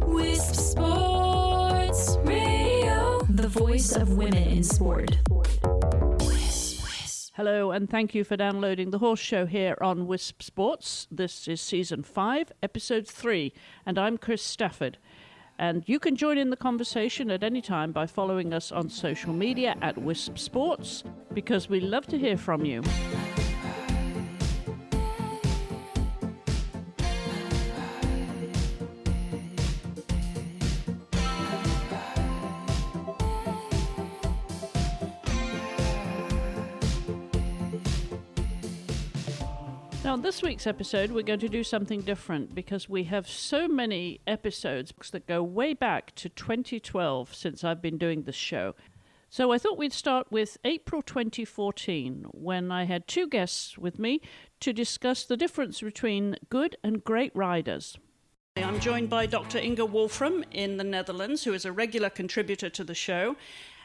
Wisp Sports Radio, the voice of women in sport. Hello, and thank you for downloading The Horse Show here on Wisp Sports. This is Season 5, Episode 3, and I'm Chris Stafford. And you can join in the conversation at any time by following us on social media at Wisp Sports, because we love to hear from you. Now, on this week's episode, we're going to do something different because we have so many episodes that go way back to 2012 since I've been doing this show. So I thought we'd start with April 2014, when I had two guests with me to discuss the difference between good and great riders. I'm joined by Dr. Inga Wolframm in the Netherlands, who is a regular contributor to the show.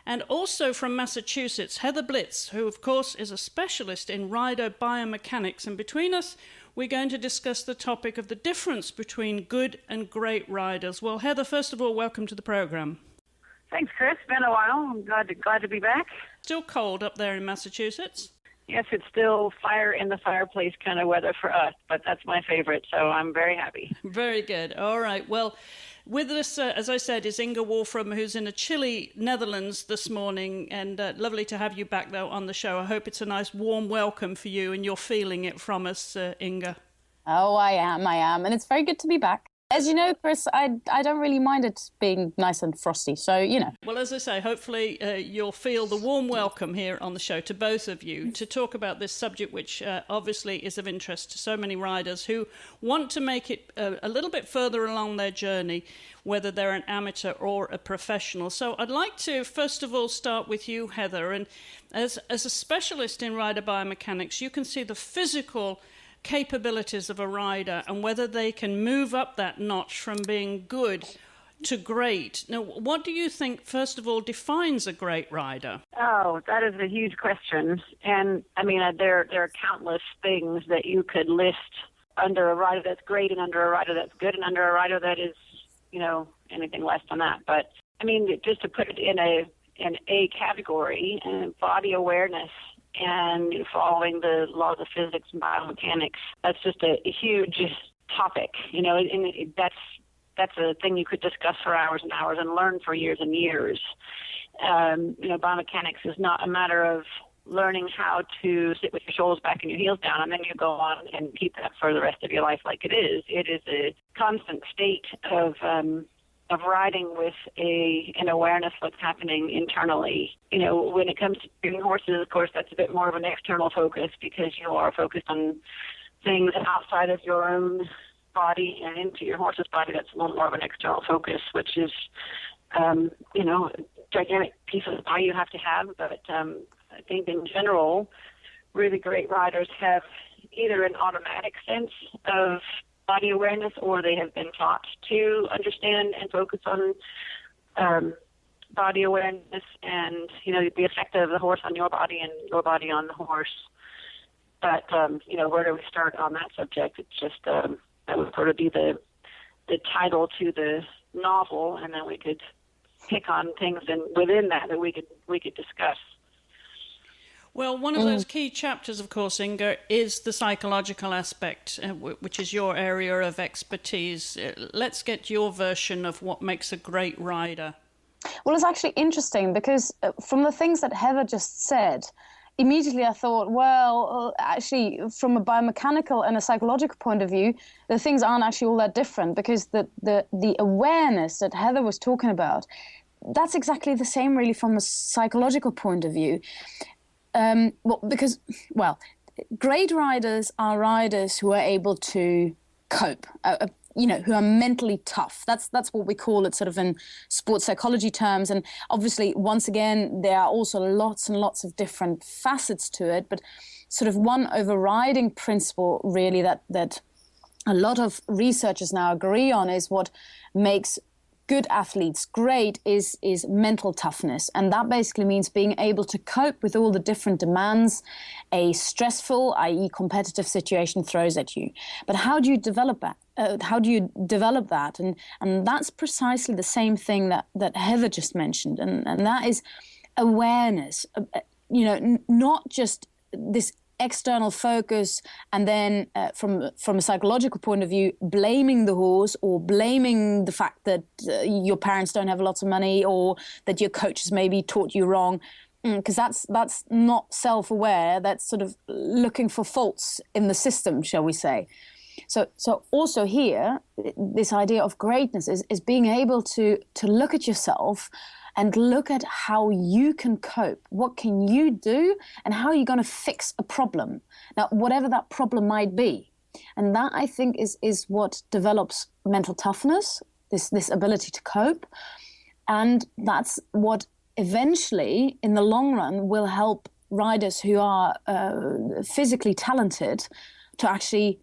And also from Massachusetts, Heather Blitz, who of course is a specialist in rider biomechanics. And between us, we're going to discuss the topic of the difference between good and great riders. Well, Heather, first of all, welcome to the program. Thanks, Chris. Been a while. I'm glad to be back. Still cold up there in Massachusetts? Yes, it's still fire in the fireplace kind of weather for us, but that's my favorite, so I'm very happy. Very good. All right. Well, with us, as I said, is Inga Wolframm, who's in a chilly Netherlands this morning, and lovely to have you back, though, on the show. I hope it's a nice, warm welcome for you, and you're feeling it from us, Inga. Oh, I am, and it's very good to be back. As you know, Chris, I don't really mind it being nice and frosty, so, you know. Well, as I say, hopefully you'll feel the warm welcome here on the show to both of you to talk about this subject, which obviously is of interest to so many riders who want to make it a little bit further along their journey, whether they're an amateur or a professional. So I'd like to, first of all, start with you, Heather. And as a specialist in rider biomechanics, you can see the physical capabilities of a rider and whether they can move up that notch from being good to great. Now, what do you think, first of all, defines a great rider? Oh, that is a huge question. And, I mean, there are countless things that you could list under a rider that's great and under a rider that's good and under a rider that is, you know, anything less than that. But, I mean, just to put it in a category, body awareness and following the laws of physics and biomechanics, that's just a huge topic, you know, and that's a thing you could discuss for hours and hours and learn for years and years. You know, biomechanics is not a matter of learning how to sit with your shoulders back and your heels down and then you go on and keep that for the rest of your life like it is. It is a constant state of riding with an awareness of what's happening internally. You know, when it comes to training horses, of course, that's a bit more of an external focus because you are focused on things outside of your own body and into your horse's body. That's a little more of an external focus, which is, you know, a gigantic piece of the pie you have to have. But I think in general, really great riders have either an automatic sense of body awareness, or they have been taught to understand and focus on body awareness and, you know, the effect of the horse on your body and your body on the horse. But, you know, where do we start on that subject? It's just, that would sort of be the title to the novel, and then we could pick on things and within that we could discuss. Well, one of those key chapters, of course, Inga, is the psychological aspect, which is your area of expertise. Let's get your version of what makes a great rider. Well, it's actually interesting because from the things that Heather just said, immediately I thought, well, actually, from a biomechanical and a psychological point of view, the things aren't actually all that different because the awareness that Heather was talking about, that's exactly the same really from a psychological point of view. Great riders are riders who are able to cope, you know, who are mentally tough. That's what we call it sort of in sports psychology terms. And obviously, once again, there are also lots and lots of different facets to it. But sort of one overriding principle really that a lot of researchers now agree on is what makes good athletes, great is mental toughness. And that basically means being able to cope with all the different demands a stressful, i.e. competitive situation throws at you. But how do you develop that? And that's precisely the same thing that Heather just mentioned. And that is awareness, not just this external focus and then from a psychological point of view, blaming the horse or blaming the fact that your parents don't have lots of money or that your coaches maybe taught you wrong, because that's not self-aware. That's sort of looking for faults in the system, shall we say. So also here, this idea of greatness is being able to look at yourself and look at how you can cope. What can you do and how are you going to fix a problem? Now, whatever that problem might be. And that, I think, is what develops mental toughness, this ability to cope. And that's what eventually, in the long run, will help riders who are physically talented to actually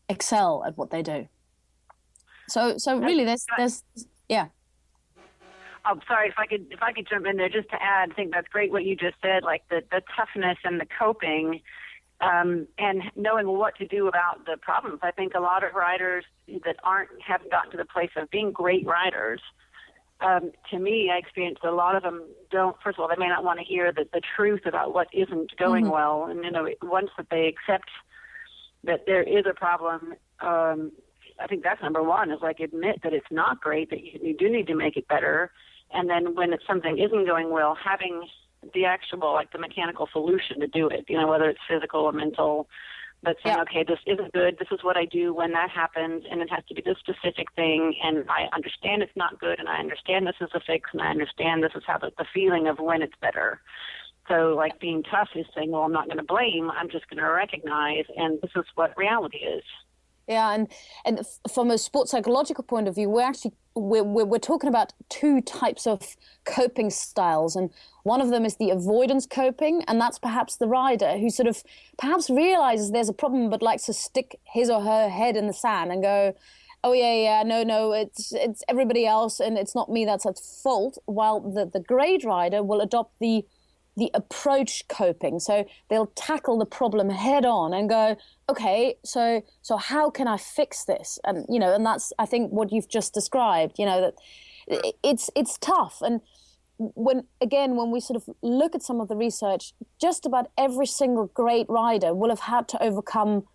excel at what they do. So really, there's yeah. Oh, sorry, if I could jump in there just to add, I think that's great what you just said, like the toughness and the coping, and knowing what to do about the problems. I think a lot of riders that haven't gotten to the place of being great riders, to me, I experienced a lot of them don't, first of all, they may not want to hear the truth about what isn't going well. And, once that they accept that there is a problem, I think that's number one, is like admit that it's not great, that you do need to make it better. And then when something isn't going well, having the actual, like the mechanical solution to do it, whether it's physical or mental, but saying, okay, this isn't good. This is what I do when that happens, and it has to be this specific thing. And I understand it's not good, and I understand this is a fix, and I understand this is how the feeling of when it's better. So, like, being tough is saying, well, I'm not going to blame. I'm just going to recognize, and this is what reality is. Yeah, and from a sports psychological point of view, we're talking about two types of coping styles, and one of them is the avoidance coping, and that's perhaps the rider who sort of perhaps realizes there's a problem but likes to stick his or her head in the sand and go, oh yeah, no, it's everybody else and it's not me that's at fault. While the grade rider will adopt the approach coping. So they'll tackle the problem head on and go, okay, so how can I fix this? And, and that's, I think, what you've just described, that it's tough. And when we sort of look at some of the research, just about every single great rider will have had to overcome,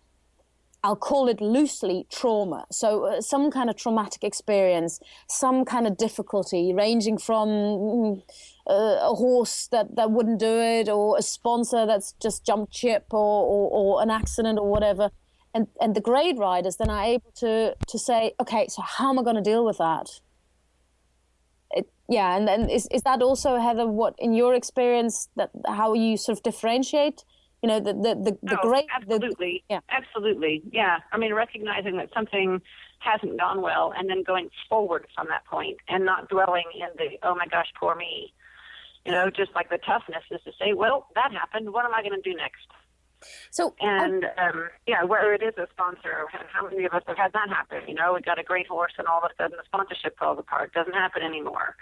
I'll call it loosely, trauma. So some kind of traumatic experience, some kind of difficulty ranging from a horse that wouldn't do it, or a sponsor that's just jumped ship, or an accident or whatever. And the grade riders then are able to say, okay, so how am I going to deal with that? And then is that also, Heather, what in your experience, that how you sort of differentiate? The great... Absolutely. Absolutely. Yeah. I mean, recognizing that something hasn't gone well and then going forward from that point and not dwelling in the, oh my gosh, poor me. Just like the toughness is to say, well, that happened. What am I going to do next? So, whether it is a sponsor, how many of us have had that happen? We got a great horse and all of a sudden the sponsorship falls apart. Doesn't happen anymore.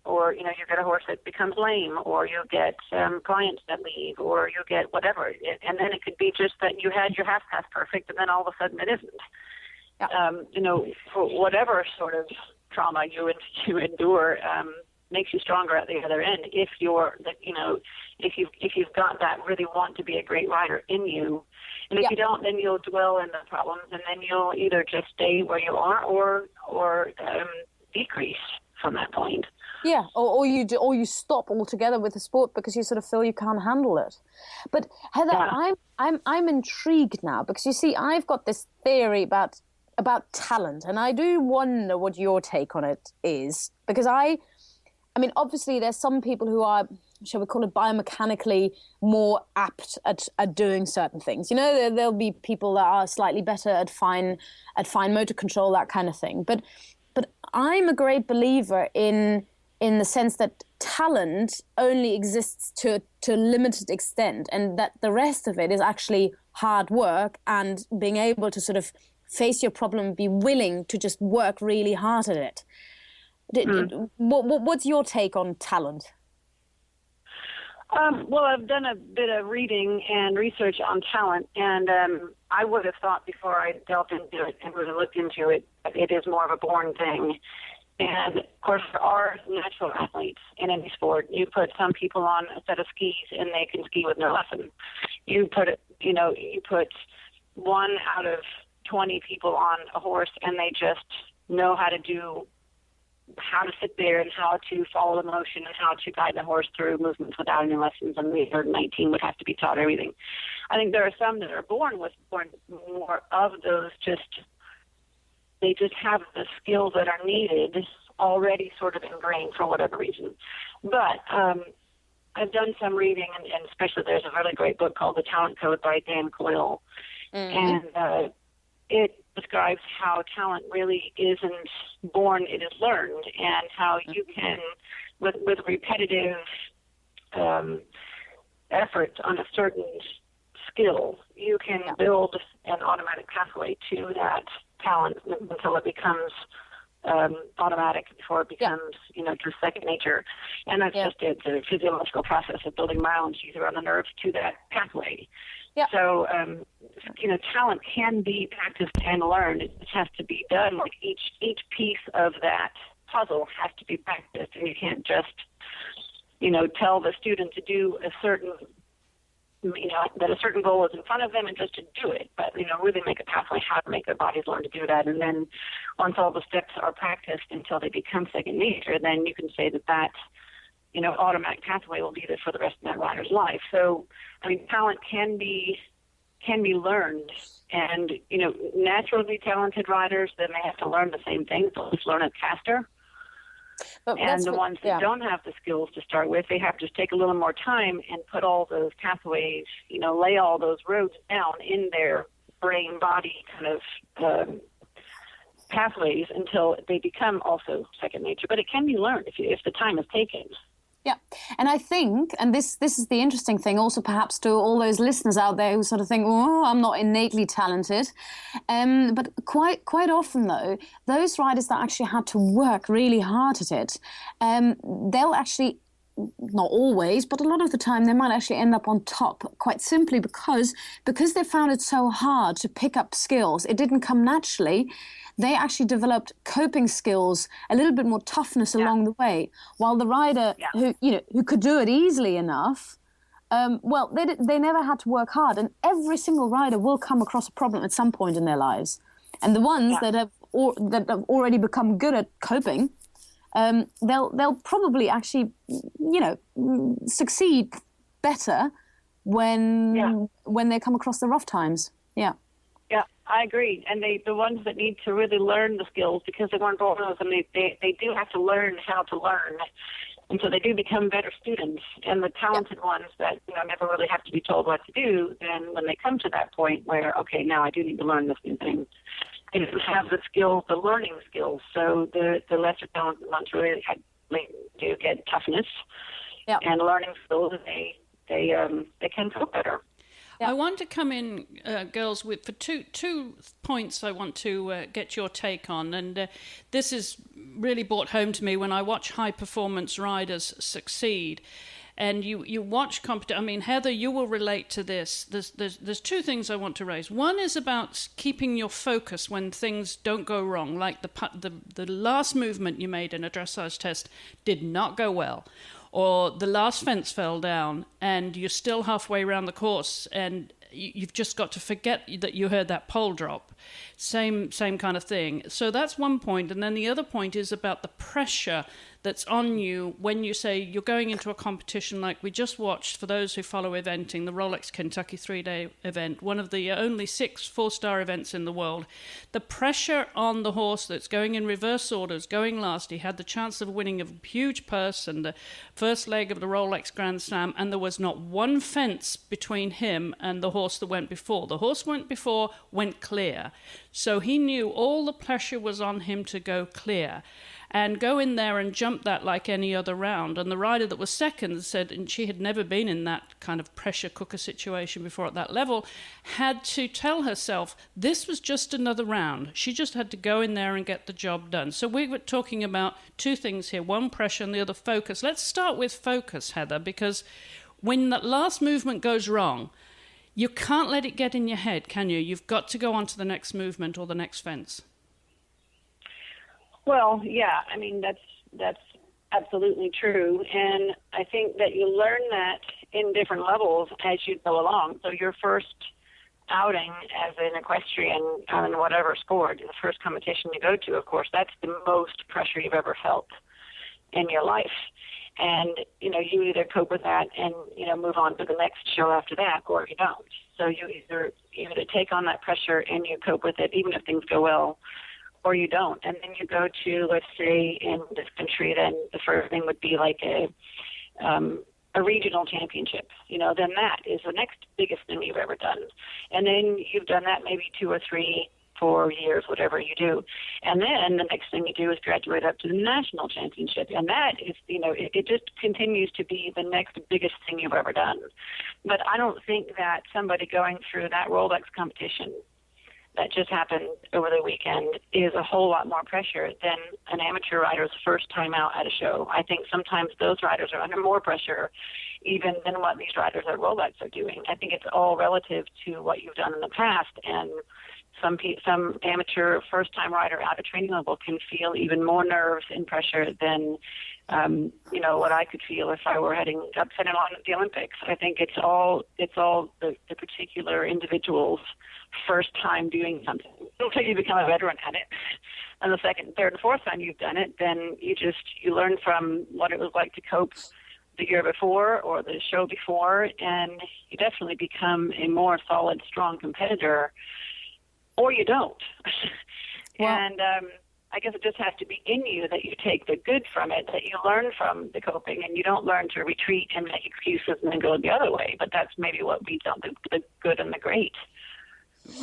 Or, you get a horse that becomes lame, or you get clients that leave, or you get whatever. And then it could be just that you had your half pass perfect, and then all of a sudden it isn't. For whatever sort of trauma you endure, makes you stronger at the other end. If you've got that really want to be a great rider in you, and if you don't, then you'll dwell in the problems, and then you'll either just stay where you are or decrease from that point. Yeah, or you stop altogether with the sport because you sort of feel you can't handle it. But Heather, I'm intrigued now, because you see, I've got this theory about talent, and I do wonder what your take on it is, because I mean, obviously there's some people who are, shall we call it, biomechanically more apt at doing certain things. There'll be people that are slightly better at fine motor control, that kind of thing. But I'm a great believer in the sense that talent only exists to a limited extent, and that the rest of it is actually hard work and being able to sort of face your problem and be willing to just work really hard at it. What's your take on talent? Well, I've done a bit of reading and research on talent, and I would have thought before I delved into it and really looked into it, that it is more of a born thing. And, of course, there are natural athletes in any sport. You put some people on a set of skis, and they can ski with no lesson. You put 1 out of 20 people on a horse, and they just know how to sit there and how to follow the motion and how to guide the horse through movements without any lessons, and the other 19 would have to be taught everything. I think there are some that are born more of those, they just have the skills that are needed already sort of ingrained for whatever reason. But I've done some reading, and especially there's a really great book called The Talent Code by Dan Coyle, and it describes how talent really isn't born, it is learned, and how you can, with repetitive effort on a certain skill, you can build an automatic pathway to that talent until it becomes automatic, before it becomes, just second nature. And that's just it, the physiological process of building myelin around the nerves to that pathway. Yeah. So, talent can be practiced and learned. It just has to be done. Like each piece of that puzzle has to be practiced, and you can't just, tell the student to do a certain, that a certain goal is in front of them and just to do it. But, really make a pathway how to make their bodies learn to do that. And then once all the steps are practiced until they become second nature, then you can say that automatic pathway will be there for the rest of that rider's life. So, talent can be learned, and naturally talented riders, then they have to learn the same things. They'll just learn it faster. And the ones that don't have the skills to start with, they have to just take a little more time and put all those pathways, lay all those roads down in their brain body kind of pathways until they become also second nature. But it can be learned if the time is taken. Yeah, and I think, and this is the interesting thing also perhaps to all those listeners out there who sort of think, oh, I'm not innately talented. But quite often, though, those riders that actually had to work really hard at it, they'll actually, not always, but a lot of the time, they might actually end up on top, quite simply because they found it so hard to pick up skills. It didn't come naturally. They actually developed coping skills, a little bit more toughness along the way. While the rider who could do it easily enough, they never had to work hard. And every single rider will come across a problem at some point in their lives. And the ones that have already become good at coping, they'll probably actually succeed better when they come across the rough times. Yeah. Yeah, I agree. And the ones that need to really learn the skills, because they weren't born with them, they do have to learn how to learn. And so they do become better students. And the talented ones that never really have to be told what to do, then when they come to that point where, okay, now I do need to learn this new thing, they have the skills, the learning skills. So the lesser talented ones really do get toughness and learning skills, and they can feel better. I want to come in, girls, for two points I want to get your take on. And this is really brought home to me when I watch high-performance riders succeed. And you watch competition. Heather, you will relate to this. There's two things I want to raise. One is about keeping your focus when things don't go wrong, like the last movement you made in a dressage test did not go well. Or the last fence fell down and you're still halfway around the course and you've just got to forget that you heard that pole drop. Same kind of thing. So that's one point. And then the other point is about the pressure that's on you when you say you're going into a competition like we just watched, for those who follow eventing, the Rolex Kentucky 3-day event, one of the only 6 4-star events in the world. The pressure on the horse that's going in reverse orders, going last, he had the chance of winning a huge purse and the first leg of the Rolex Grand Slam, and there was not one fence between him and the horse that went before. The horse went clear. So he knew all the pressure was on him to go clear. and go in there and jump that like any other round. And the rider that was second said, and she had never been in that kind of pressure cooker situation before at that level, had to tell herself this was just another round. She just had to go in there and get the job done. So we were talking about two things here, one pressure and the other focus. Let's start with focus, Heather, because when that last movement goes wrong, you can't let it get in your head, can you? You've got to go on to the next movement or the next fence. Well, yeah, I mean, that's absolutely true. And I think that you learn that in different levels as you go along. So your first outing as an equestrian on whatever sport, the first competition you go to, of course, that's the most pressure you've ever felt in your life. And, you either cope with that and, move on to the next show after that, or you don't. So you either take on that pressure and you cope with it, even if things go well, or you don't. And then you go to, let's say, in this country, then the first thing would be like a regional championship. Then that is the next biggest thing you've ever done. And then you've done that maybe 2 or 3, 4 years, whatever you do. And then the next thing you do is graduate up to the national championship. And that is, it just continues to be the next biggest thing you've ever done. But I don't think that somebody going through that Rolex competition that just happened over the weekend is a whole lot more pressure than an amateur rider's first time out at a show. I think sometimes those riders are under more pressure even than what these riders at Rolex are doing. I think it's all relative to what you've done in the past, and some amateur first-time rider out of training level can feel even more nerves and pressure than, what I could feel if I were heading up and on at the Olympics. I think it's all the particular individual's first time doing something. Until you become a veteran at it, and the second, third, and fourth time you've done it, then you learn from what it was like to cope the year before or the show before, and you definitely become a more solid, strong competitor. Or you don't. Well, and I guess it just has to be in you that you take the good from it, that you learn from the coping, and you don't learn to retreat and make excuses and then go the other way. But that's maybe what beats out the good and the great.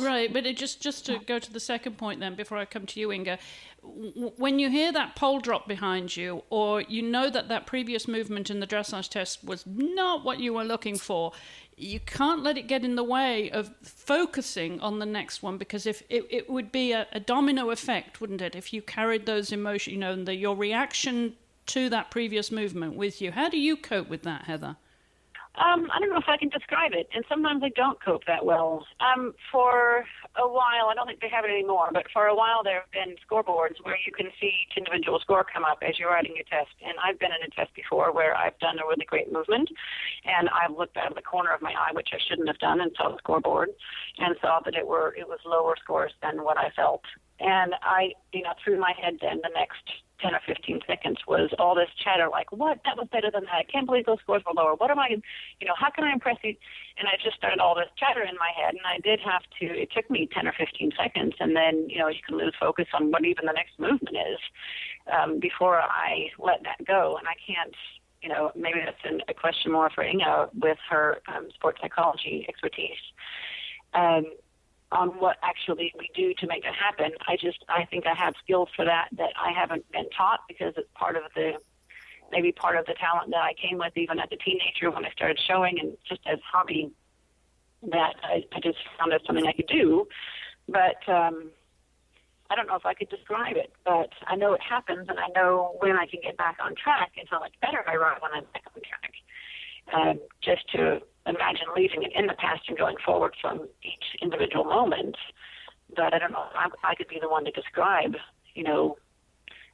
Right, but just to go to the second point then, before I come to you, Inga, when you hear that pole drop behind you, or you know that previous movement in the dressage test was not what you were looking for, you can't let it get in the way of focusing on the next one, because if it would be a domino effect, wouldn't it, if you carried those emotions, and your reaction to that previous movement with you. How do you cope with that, Heather? I don't know if I can describe it, and sometimes I don't cope that well. For a while, I don't think they have it anymore, but for a while there have been scoreboards where you can see each individual score come up as you're writing your test. And I've been in a test before where I've done a really great movement, and I've looked out of the corner of my eye, which I shouldn't have done, and saw the scoreboard, and saw that it was lower scores than what I felt. And I, through my head then, the next 10 or 15 seconds was all this chatter like, what? That was better than that. I can't believe those scores were lower. What am I, how can I impress you? And I just started all this chatter in my head, and I did have to, it took me 10 or 15 seconds, and then, you can lose focus on what even the next movement is before I let that go. And I can't, maybe that's a question more for Inga with her sports psychology expertise. On what actually we do to make it happen. I think I have skills for that I haven't been taught, because it's part of the talent that I came with even as a teenager when I started showing, and just as hobby that I just found as something I could do. But I don't know if I could describe it, but I know it happens, and I know when I can get back on track, and how much better I ride when I'm back on track. Just to imagine leaving it in the past and going forward from each individual moment. But I don't know if I could be the one to describe,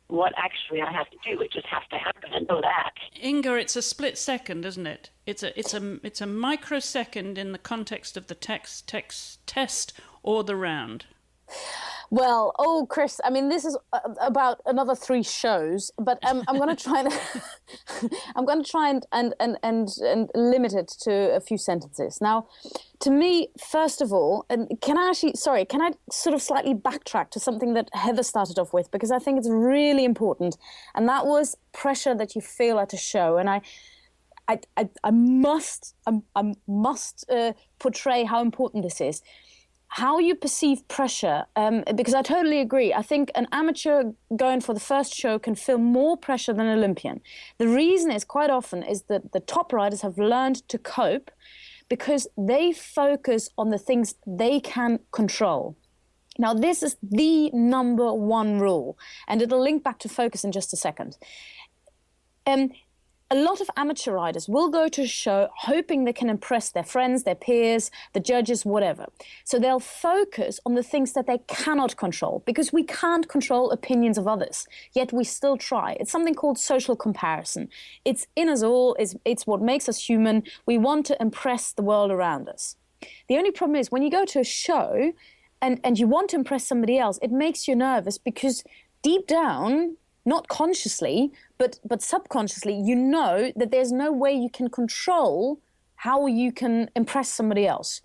what actually I have to do. It just has to happen, and know that. Inga, it's a split second, isn't it? It's a microsecond in the context of the test or the round. Well, Chris, I mean, this is about another 3 shows, but I'm going to try and limit it to a few sentences. Now, to me, first of all, and can I sort of slightly backtrack to something that Heather started off with, because I think it's really important, and that was pressure that you feel at a show. And I must portray how important this is. how you perceive pressure, because I totally agree. I think an amateur going for the first show can feel more pressure than an Olympian. The reason is quite often is that the top riders have learned to cope because they focus on the things they can control. Now, this is the number one rule, and it'll link back to focus in just a second. A lot of amateur riders will go to a show hoping they can impress their friends, their peers, the judges, whatever. So they'll focus on the things that they cannot control, because we can't control opinions of others, yet we still try. It's something called social comparison. It's in us all, it's what makes us human. We want to impress the world around us. The only problem is when you go to a show and you want to impress somebody else, it makes you nervous because deep down, not consciously, but subconsciously, you know that there's no way you can control how you can impress somebody else.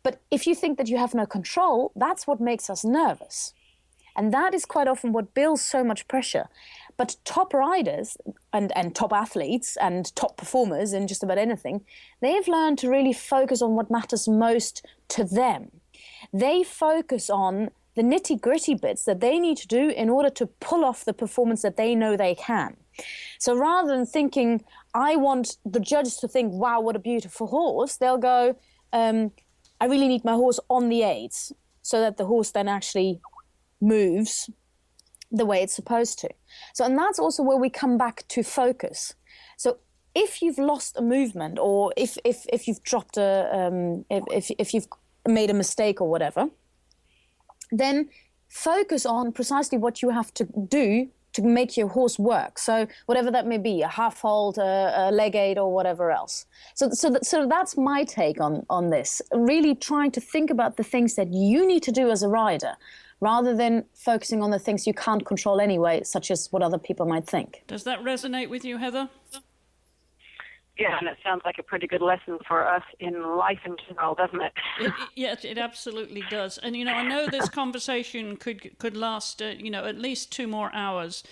But if you think that you have no control, that's what makes us nervous. And that is quite often what builds so much pressure. But top riders and top athletes and top performers in just about anything, they've learned to really focus on what matters most to them. They focus on the nitty-gritty bits that they need to do in order to pull off the performance that they know they can. So rather than thinking, I want the judges to think, wow, what a beautiful horse, they'll go, I really need my horse on the aids so that the horse then actually moves the way it's supposed to. So, and that's also where we come back to focus. So if you've lost a movement, or if you've dropped if you've made a mistake or whatever, then focus on precisely what you have to do to make your horse work. So whatever that may be, a half hold, a leg aid, or whatever else. So that's my take on this. Really trying to think about the things that you need to do as a rider, rather than focusing on the things you can't control anyway, such as what other people might think. Does that resonate with you, Heather? Yeah, and it sounds like a pretty good lesson for us in life in general, doesn't it? Yes, it absolutely does. And, I know this conversation could last, at least 2 more hours.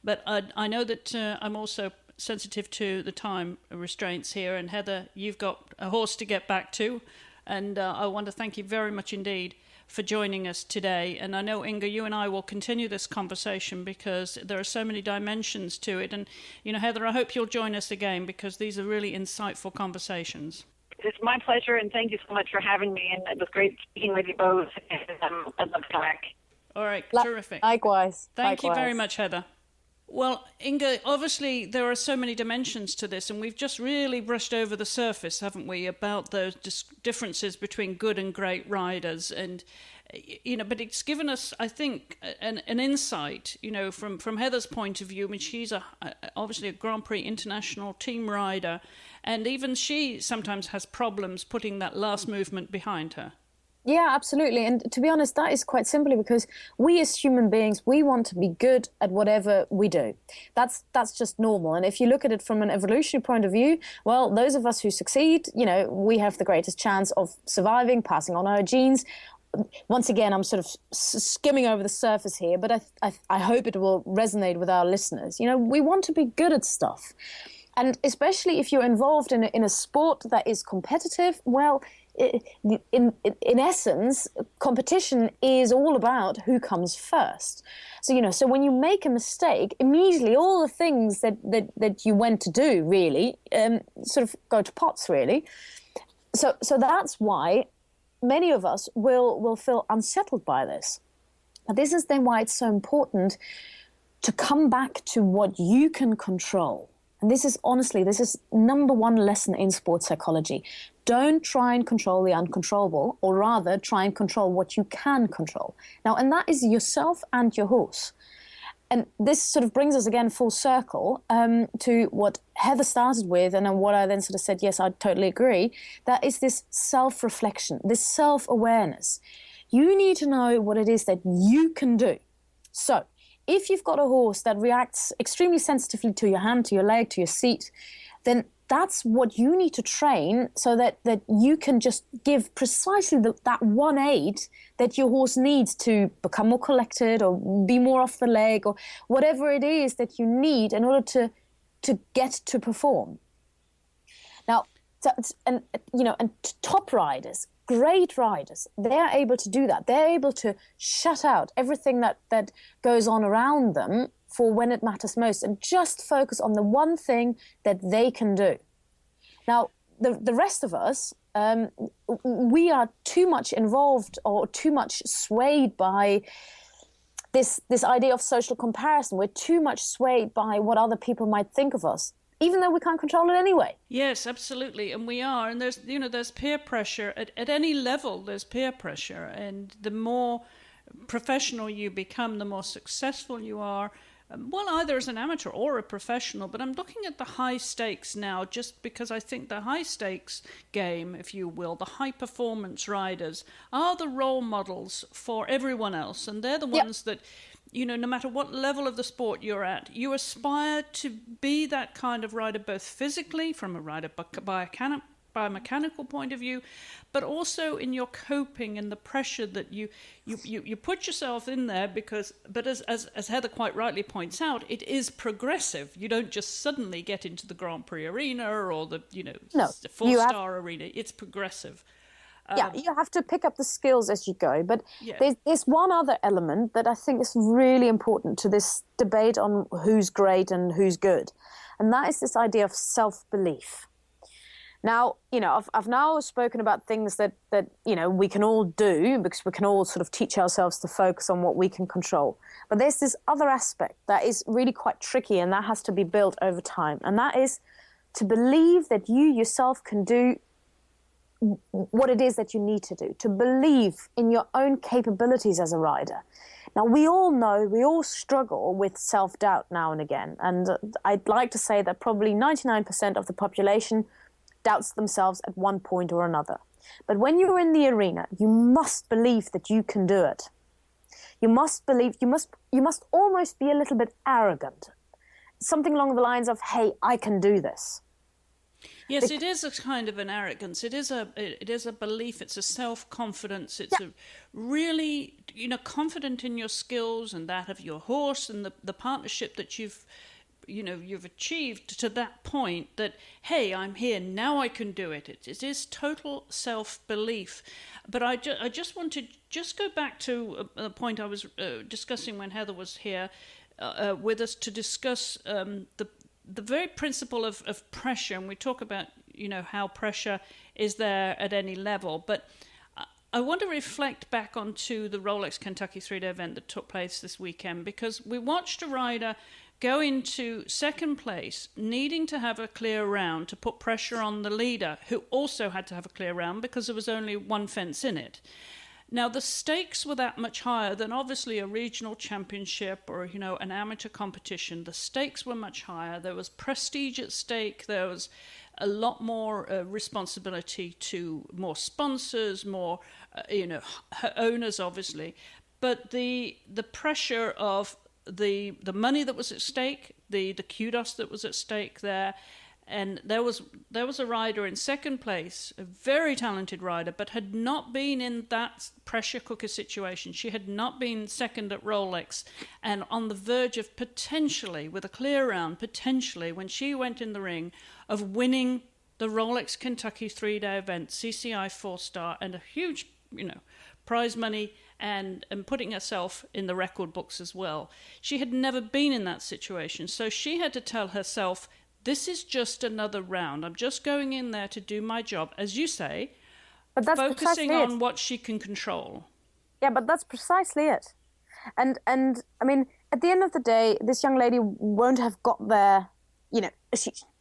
But I know that I'm also sensitive to the time restraints here. And, Heather, you've got a horse to get back to. And I want to thank you very much indeed for joining us today. And I know, Inga, you and I will continue this conversation because there are so many dimensions to it. And, Heather, I hope you'll join us again because these are really insightful conversations. It's my pleasure, and thank you so much for having me. And it was great speaking with you both. And I'd love to come back. All right, terrific. Likewise. Thank you very much, Heather. Well, Inga, obviously there are so many dimensions to this, and we've just really brushed over the surface, haven't we, about those differences between good and great riders. And, but it's given us, I think, an insight, from Heather's point of view. I mean, she's obviously a Grand Prix international team rider, and even she sometimes has problems putting that last movement behind her. Yeah, absolutely. And to be honest, that is quite simply because we as human beings, we want to be good at whatever we do. That's just normal. And if you look at it from an evolutionary point of view, well, those of us who succeed, we have the greatest chance of surviving, passing on our genes. Once again, I'm sort of skimming over the surface here, but I hope it will resonate with our listeners. We want to be good at stuff. And especially if you're involved in a sport that is competitive, well, in essence, competition is all about who comes first. So, so when you make a mistake, immediately all the things that you went to do really sort of go to pots, really. So that's why many of us will feel unsettled by this. But this is then why it's so important to come back to what you can control. And this is number one lesson in sports psychology. Don't try and control the uncontrollable, or rather try and control what you can control. Now, and that is yourself and your horse. And this sort of brings us again full circle to what Heather started with, and then what I then sort of said, yes, I totally agree. That is this self-reflection, this self-awareness. You need to know what it is that you can do. So, if you've got a horse that reacts extremely sensitively to your hand, to your leg, to your seat, then that's what you need to train so that you can just give precisely that one aid that your horse needs to become more collected or be more off the leg or whatever it is that you need in order to get to perform. Now, and top riders, great riders, they're able to do that. They're able to shut out everything that goes on around them for when it matters most and just focus on the one thing that they can do. Now, the rest of us, we are too much involved or too much swayed by this idea of social comparison. We're too much swayed by what other people might think of us, even though we can't control it anyway. Yes, absolutely, and we are. And there's peer pressure at any level. There's peer pressure, and the more professional you become, the more successful you are. Well, either as an amateur or a professional, but I'm looking at the high stakes now just because I think the high stakes game, if you will, the high performance riders are the role models for everyone else. And they're the ones that, no matter what level of the sport you're at, you aspire to be that kind of rider, both physically from a rider biomechanical point of view, but also in your coping and the pressure that you put yourself in there but as Heather quite rightly points out, it is progressive. You don't just suddenly get into the Grand Prix arena or the the four-star arena. It's progressive. You have to pick up the skills as you go. But there's one other element that I think is really important to this debate on who's great and who's good, and that is this idea of self-belief. Now, I've now spoken about things that we can all do because we can all sort of teach ourselves to focus on what we can control. But there's this other aspect that is really quite tricky, and that has to be built over time. And that is to believe that you yourself can do what it is that you need to do, to believe in your own capabilities as a rider. Now, we all struggle with self-doubt now and again. And I'd like to say that probably 99% of the population doubts themselves at one point or another. But when you're in the arena, you must believe that you can do it. You must believe, you must almost be a little bit arrogant. Something along the lines of, hey, I can do this. Yes, it is a kind of an arrogance. It is a belief. It's a self-confidence. It's a really, confident in your skills and that of your horse and the partnership that you've achieved to that point that, hey, I'm here, now I can do it. It is total self-belief. But I just want to go back to a point I was discussing when Heather was here with us to discuss the very principle of pressure. And we talk about, how pressure is there at any level. But I want to reflect back onto the Rolex Kentucky 3-day event that took place this weekend, because we watched a rider go into second place, needing to have a clear round to put pressure on the leader, who also had to have a clear round because there was only one fence in it. Now, the stakes were that much higher than obviously a regional championship or, an amateur competition. The stakes were much higher. There was prestige at stake. There was a lot more responsibility to more sponsors, more, owners, obviously. But the pressure of the money that was at stake, the kudos that was at stake there, and there was a rider in second place, a very talented rider, but had not been in that pressure cooker situation. She had not been second at Rolex, and on the verge of potentially, with a clear round, potentially, when she went in the ring, of winning the Rolex Kentucky 3-day event, CCI 4-star, and a huge, prize money, and putting herself in the record books as well. She had never been in that situation, so she had to tell herself, this is just another round. I'm just going in there to do my job, as you say, but that's focusing on what she can control. Yeah, but that's precisely it. And I mean, at the end of the day, this young lady won't have got there,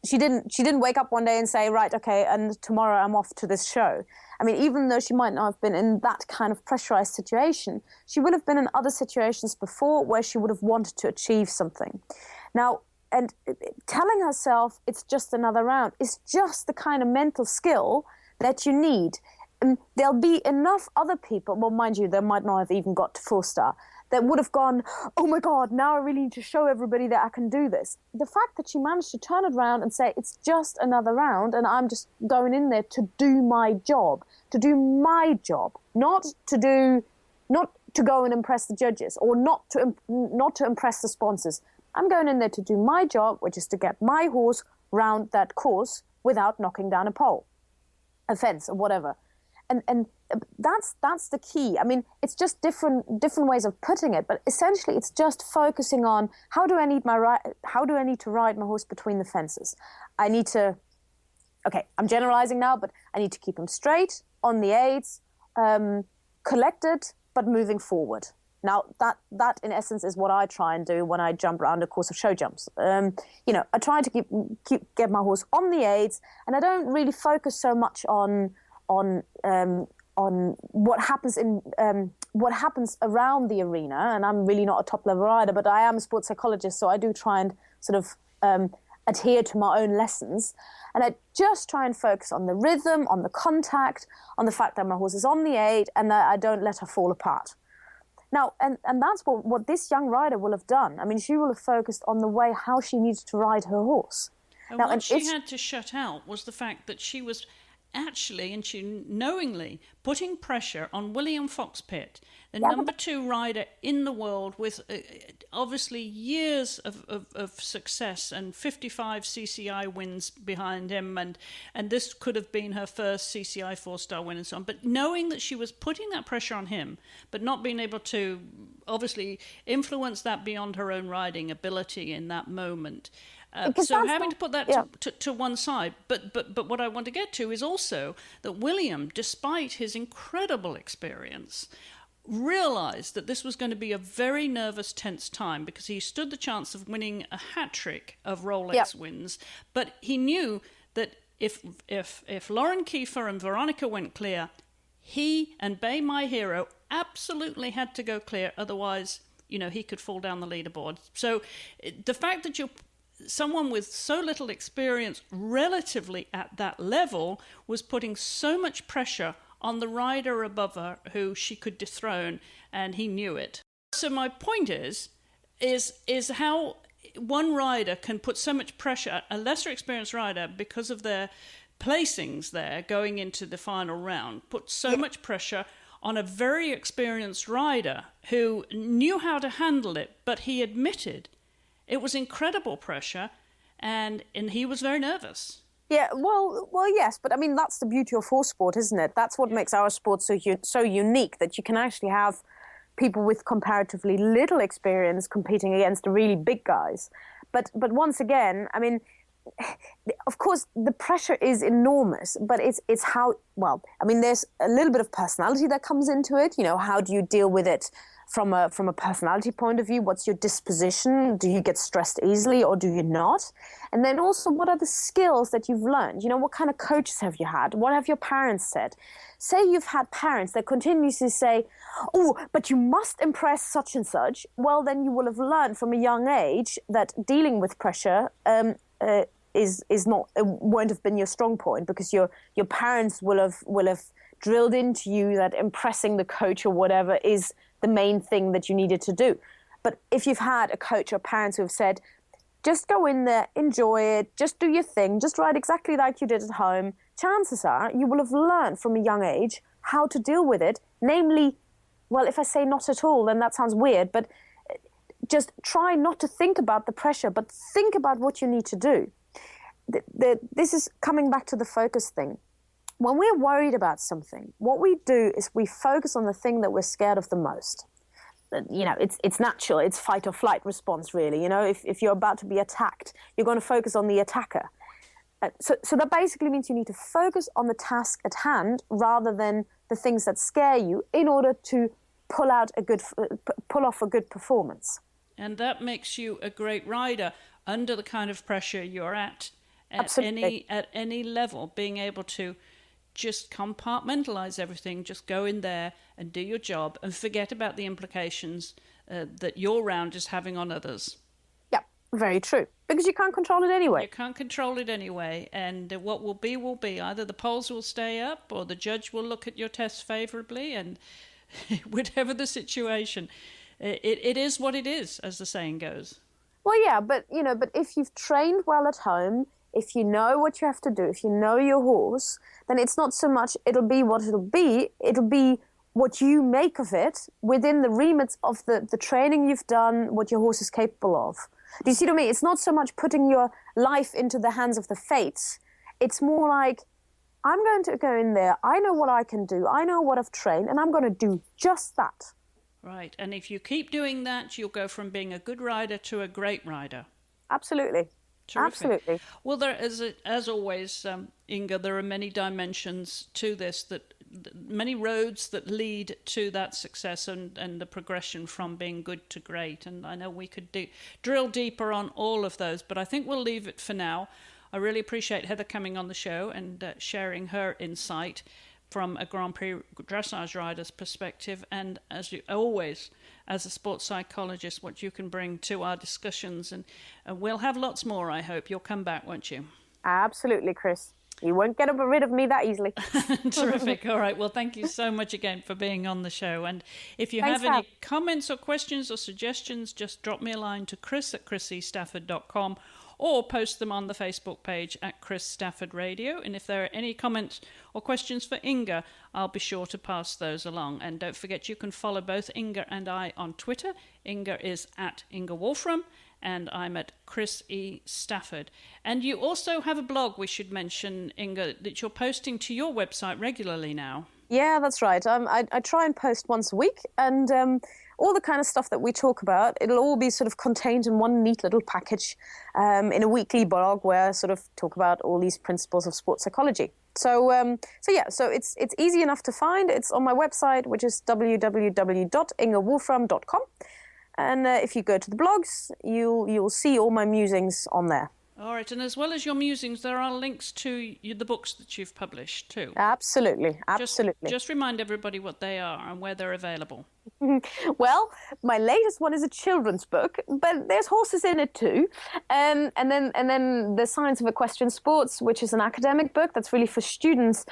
she didn't wake up one day and say, right, okay, and tomorrow I'm off to this show. I mean, even though she might not have been in that kind of pressurized situation, she would have been in other situations before where she would have wanted to achieve something. Now, and telling herself it's just another round is just the kind of mental skill that you need. And there'll be enough other people, well, mind you, they might not have even got to 4-star, that would have gone, oh my God, now I really need to show everybody that I can do this. The fact that she managed to turn it around and say, it's just another round and I'm just going in there to do my job, not to go and impress the judges or not to impress the sponsors. I'm going in there to do my job, which is to get my horse round that course without knocking down a pole, a fence or whatever. and that's the key. I mean, it's just different ways of putting it, but essentially it's just focusing on how do I need to ride my horse between the fences. I'm generalizing now, but I need to keep him straight on the aids, collected but moving forward. Now that in essence is what I try and do when I jump around a course of show jumps. I try to get my horse on the aids, and I don't really focus so much on what happens around the arena. And I'm really not a top level rider, but I am a sports psychologist, so I do try and sort of adhere to my own lessons. And I just try and focus on the rhythm, on the contact, on the fact that my horse is on the aid and that I don't let her fall apart. Now, and that's what this young rider will have done. I mean, she will have focused on the way how she needs to ride her horse. And what she had to shut out was the fact that she was actually, and she knowingly, putting pressure on William Fox-Pitt, the number 2 rider in the world with obviously years of success and 55 CCI wins behind him, and this could have been her first CCI 4-star win and so on. But knowing that she was putting that pressure on him, but not being able to obviously influence that beyond her own riding ability in that moment. So having to put that to one side. But what I want to get to is also that William, despite his incredible experience, realised that this was going to be a very nervous, tense time because he stood the chance of winning a hat-trick of Rolex wins. But he knew that if Lauren Kiefer and Veronica went clear, he and Bay My Hero absolutely had to go clear. Otherwise, he could fall down the leaderboard. So the fact that someone with so little experience relatively at that level was putting so much pressure on the rider above her who she could dethrone, and he knew it. So my point is how one rider can put so much pressure, a lesser experienced rider, because of their placings there going into the final round, put so much pressure on a very experienced rider who knew how to handle it, but he admitted it was incredible pressure, and he was very nervous. Yeah, well, yes, but I mean, that's the beauty of horse sport, isn't it? That's what makes our sport so unique, that you can actually have people with comparatively little experience competing against the really big guys. But once again, I mean, of course, the pressure is enormous, but it's how, well, I mean, there's a little bit of personality that comes into it. How do you deal with it from a personality point of view? What's your disposition? Do you get stressed easily or do you not? And then also, what are the skills that you've learned? What kind of coaches have you had? What have your parents said? Say you've had parents that continuously say, oh, but you must impress such and such. Well, then you will have learned from a young age that dealing with pressure won't have been your strong point, because your parents will have drilled into you that impressing the coach or whatever is the main thing that you needed to do. But if you've had a coach or parents who have said, just go in there, enjoy it, just do your thing, just ride exactly like you did at home, chances are you will have learned from a young age how to deal with it. Namely, well, if I say not at all, then that sounds weird, but just try not to think about the pressure, but think about what you need to do. This is coming back to the focus thing. When we're worried about something, what we do is we focus on the thing that we're scared of the most. It's natural. It's fight or flight response, really. If you're about to be attacked, you're going to focus on the attacker. So that basically means you need to focus on the task at hand rather than the things that scare you in order to pull off a good performance. And that makes you a great rider under the kind of pressure you're at any level, being able to just compartmentalize everything, just go in there and do your job and forget about the implications that your round is having on others. Yeah, very true. Because you can't control it anyway. You can't control it anyway. And what will be will be. Either the polls will stay up or the judge will look at your test favourably, and whatever the situation, it is what it is, as the saying goes. Well, yeah, but if you've trained well at home, if you know what you have to do, if you know your horse, then it's not so much it'll be what it'll be what you make of it within the remit of the training you've done, what your horse is capable of. Do you see what I mean? It's not so much putting your life into the hands of the fates. It's more like, I'm going to go in there. I know what I can do. I know what I've trained, and I'm going to do just that. Right. And if you keep doing that, you'll go from being a good rider to a great rider. Absolutely. Terrific. Absolutely. Well, there is, as always, Inga, there are many dimensions to this, many roads that lead to that success and the progression from being good to great. And I know we could drill deeper on all of those, but I think we'll leave it for now. I really appreciate Heather coming on the show and sharing her insight from a Grand Prix dressage rider's perspective, and as you always, as a sports psychologist, what you can bring to our discussions. And we'll have lots more, I hope. You'll come back, won't you? Absolutely, Chris. You won't get rid of me that easily. Terrific. All right. Well, thank you so much again for being on the show. And if you have any comments or questions or suggestions, just drop me a line to chris@chrissystafford.com or post them on the Facebook page at Chris Stafford Radio. And if there are any comments or questions for Inga, I'll be sure to pass those along. And don't forget, you can follow both Inga and I on Twitter. Inga is at Inga Wolframm, and I'm at Chris E. Stafford. And you also have a blog, we should mention, Inga, that you're posting to your website regularly now. Yeah, that's right. I try and post once a week, and all the kind of stuff that we talk about, it'll all be sort of contained in one neat little package in a weekly blog where I sort of talk about all these principles of sports psychology. So it's easy enough to find. It's on my website, which is www.ingawolframm.com. And if you go to the blogs, you'll see all my musings on there. All right, and as well as your musings, there are links to the books that you've published too. Absolutely. Just remind everybody what they are and where they're available. Well, my latest one is a children's book, but there's horses in it too. And then The Science of Equestrian Sports, which is an academic book that's really for students.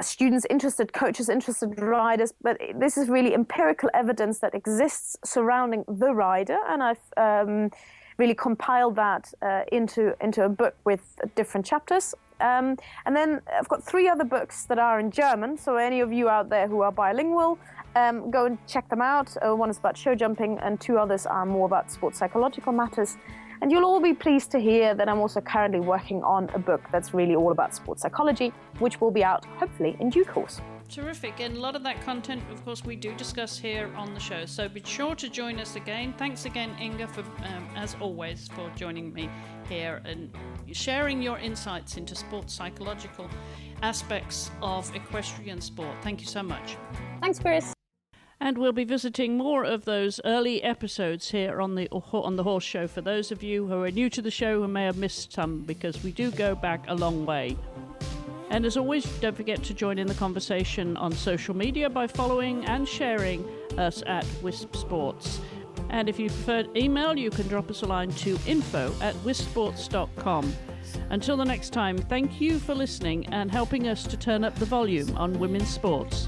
Students interested, coaches interested, riders, but this is really empirical evidence that exists surrounding the rider, and I've really compiled that into a book with different chapters. And then I've got 3 other books that are in German, so any of you out there who are bilingual, go and check them out. One is about show jumping, and 2 others are more about sports psychological matters. And you'll all be pleased to hear that I'm also currently working on a book that's really all about sports psychology, which will be out hopefully in due course. Terrific. And a lot of that content, of course, we do discuss here on the show. So be sure to join us again. Thanks again, Inga, for, as always, for joining me here and sharing your insights into sports psychological aspects of equestrian sport. Thank you so much. Thanks, Chris. And we'll be visiting more of those early episodes here on the Horse Show for those of you who are new to the show who may have missed some, because we do go back a long way. And as always, don't forget to join in the conversation on social media by following and sharing us at Wisp Sports. And if you prefer email, you can drop us a line to info@wispsports.com. Until the next time, thank you for listening and helping us to turn up the volume on women's sports.